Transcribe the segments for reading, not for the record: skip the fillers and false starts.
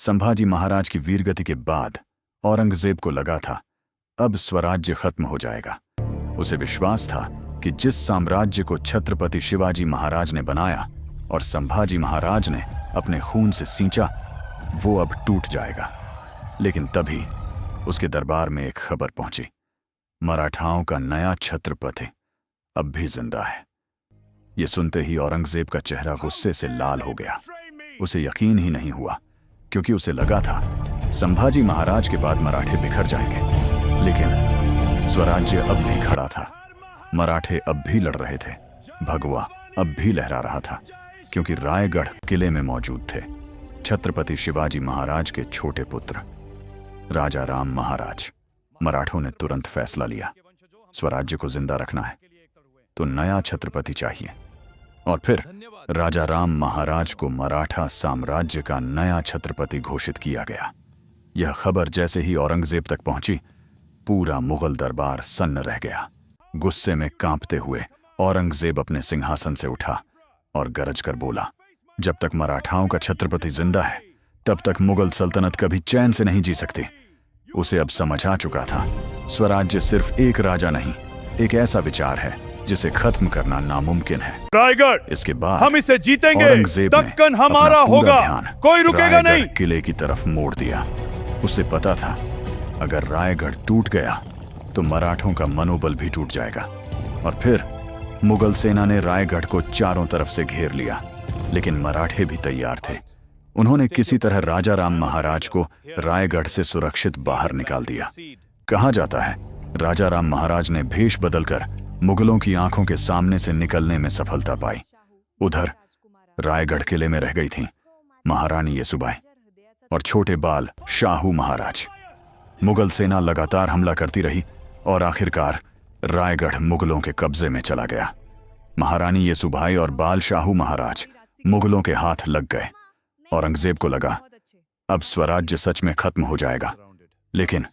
संभाजी महाराज की वीरगति के बाद औरंगजेब को लगा था अब स्वराज्य खत्म हो जाएगा। उसे विश्वास था कि जिस साम्राज्य को छत्रपति शिवाजी महाराज ने बनाया और संभाजी महाराज ने अपने खून से सींचा, वो अब टूट जाएगा। लेकिन तभी उसके दरबार में एक खबर पहुंची। मराठाओं का नया छत्रपति अब भी जिंदा है। ये सुनते ही औरंगजेब का चेहरा गुस्से से लाल हो गया। उसे यकीन ही नहीं हुआ, क्योंकि उसे लगा था संभाजी महाराज के बाद मराठे बिखर जाएंगे। लेकिन स्वराज्य अब भी खड़ा था। मराठे अब भी लड़ रहे थे। भगवा अब भी लहरा रहा था, क्योंकि रायगढ़ किले में मौजूद थे छत्रपति शिवाजी महाराज के छोटे पुत्र राजा राम महाराज। मराठों ने तुरंत फैसला लिया, स्वराज्य को जिंदा रखना है तो नया छत्रपति चाहिए। और फिर राजा राम महाराज को मराठा साम्राज्य का नया छत्रपति घोषित किया गया। यह खबर जैसे ही औरंगजेब तक पहुंची, पूरा मुगल दरबार सन्न रह गया। गुस्से में कांपते हुए औरंगजेब अपने सिंहासन से उठा और गरज कर बोला, जब तक मराठाओं का छत्रपति जिंदा है तब तक मुगल सल्तनत कभी चैन से नहीं जी सकती। उसे अब समझ आ चुका था, स्वराज्य सिर्फ एक राजा नहीं, एक ऐसा विचार है जिसे खत्म करना नामुमकिन है। रायगढ़, इसके बाद हम इसे जीतेंगे, औरंगजेब ने दक्कन हमारा अपना पूरा होगा, ध्यान कोई रुकेगा रायगढ़ नहीं। किले की तरफ मोड़ दिया। उसे पता था अगर रायगढ़ टूट गया तो मराठों का मनोबल भी टूट जाएगा। और फिर मुगल सेना ने रायगढ़ को चारों तरफ से घेर लिया। लेकिन मराठे भी तैयार थे। उन्होंने किसी तरह राजा राम महाराज को रायगढ़ से सुरक्षित बाहर निकाल दिया। कहा जाता है राजा राम महाराज ने भेष बदलकर मुगलों की आंखों के सामने से निकलने में सफलता पाई। उधर रायगढ़ किले में रह गई थीं महारानी येसुबाई और छोटे बाल शाहू महाराज। मुगल सेना लगातार हमला करती रही और आखिरकार रायगढ़ मुगलों के कब्जे में चला गया। महारानी येसुबाई और बाल शाहू महाराज मुगलों के हाथ लग गए। औरंगजेब को लगा अब स्वराज्य सच में खत्म हो जाएगा। लेकिन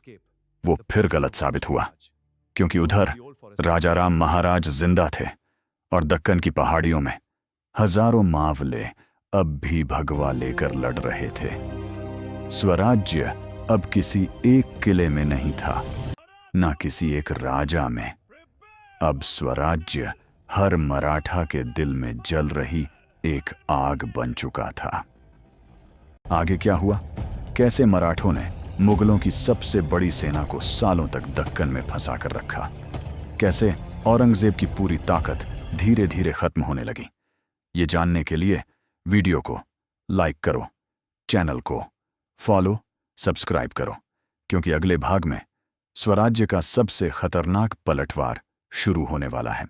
वो फिर गलत साबित हुआ, क्योंकि उधर राजा राम महाराज जिंदा थे और दक्कन की पहाड़ियों में हजारों मावले अब भी भगवा लेकर लड़ रहे थे। स्वराज्य अब किसी एक किले में नहीं था, न किसी एक राजा में। अब स्वराज्य हर मराठा के दिल में जल रही एक आग बन चुका था। आगे क्या हुआ? कैसे मराठों ने मुगलों की सबसे बड़ी सेना को सालों तक दक्कन में फंसा कर रखा? कैसे औरंगजेब की पूरी ताकत धीरे धीरे खत्म होने लगी? ये जानने के लिए वीडियो को लाइक करो, चैनल को फॉलो, सब्सक्राइब करो, क्योंकि अगले भाग में स्वराज्य का सबसे खतरनाक पलटवार शुरू होने वाला है।